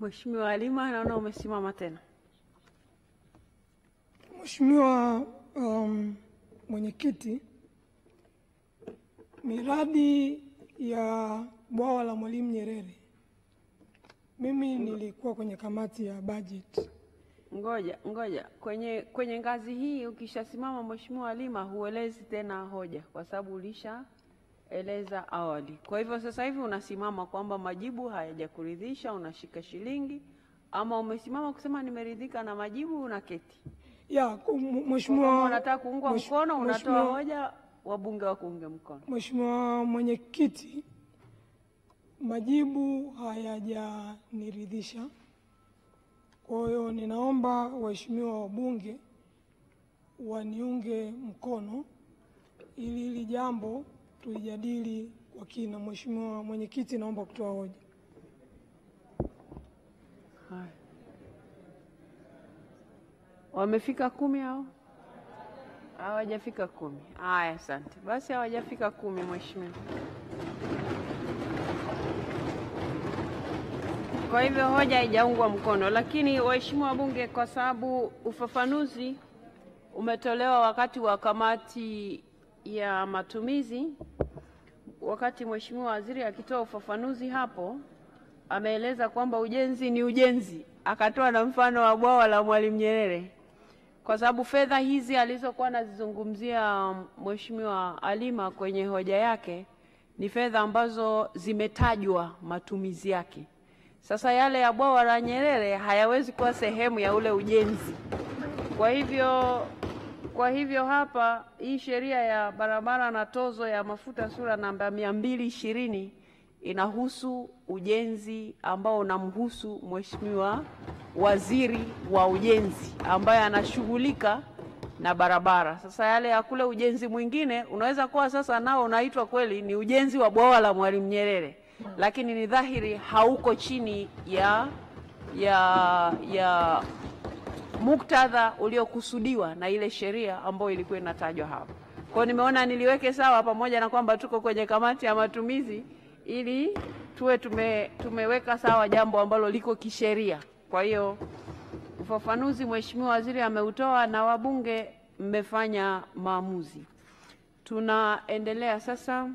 Mheshimiwa Halima, naona umesimama tena. Mheshimiwa Mwenyekiti, miradi ya bwawa la Mwalimu Nyerere, mimi nilikuwa kwenye kamati ya budget. Ngoja. Kwenye ngazi hii ukishasimama Mheshimiwa Halima huelezi tena hoja kwa sababu ulishaeleza awali. Kwa hivyo sasa hivi unasimama kwamba majibu hayajakuridhisha, unashika shilingi, ama umesimama kusema nimeridhika na majibu unaketi? Ya, Mheshimiwa, unataka kuungwa mkono, unatoa hoja, wabunge wa kuunga mkono. Mheshimiwa Mwenyekiti, majibu hayajaniridhisha. Kwa hiyo ninaomba waheshimiwa wabunge waniunge mkono ili hili jambo tulijadili kwa kina. Mheshimiwa Mwenyekiti, naomba kutoa hoja. Hai. Wamefika 10 hao? Hawajafika 10. Haya, asante. Basi hawajafika 10 Mheshimiwa. Kwa hivyo hoja haijaungwa mkono, lakini waheshimiwa wabunge, kwa sababu ufafanuzi umetolewa wakati wa kamati ya matumizi, wakati Mheshimiwa Waziri akitoa ufafanuzi hapo ameeleza kwamba ujenzi ni ujenzi, akatoa na mfano wa bwawa la Mwalimu Nyerere. Kwa sababu fedha hizi alizokuwa anazizungumzia Mheshimiwa Halima kwenye hoja yake ni fedha ambazo zimetajwa matumizi yake. Sasa yale ya bwawa la Nyerere hayawezi kuwa sehemu ya ule ujenzi. Kwa hivyo hapa hii sheria ya barabara na tozo ya mafuta sura namba 220 inahusu ujenzi ambao unamhusu Mheshimiwa Waziri wa Ujenzi ambaye anashughulika na barabara. Sasa yale ya kule ujenzi mwingine unaweza kuwa sasa nao unaitwa kweli ni ujenzi wa bwawa la Mwalimu Nyerere, lakini ni dhahiri hauko chini ya muktadha uliokusudiwa na ile sheria ambayo ilikuwa inatajwa hapa. Kwa nimeona niliweke sawa, pamoja na kwamba tuko kwenye kamati ya matumizi, ili tuwe tumeweka sawa jambo ambalo liko kisheria. Kwa hiyo ufafanuzi Mheshimiwa Waziri ameutoa na wabunge mmefanya maamuzi. Tunaendelea sasa.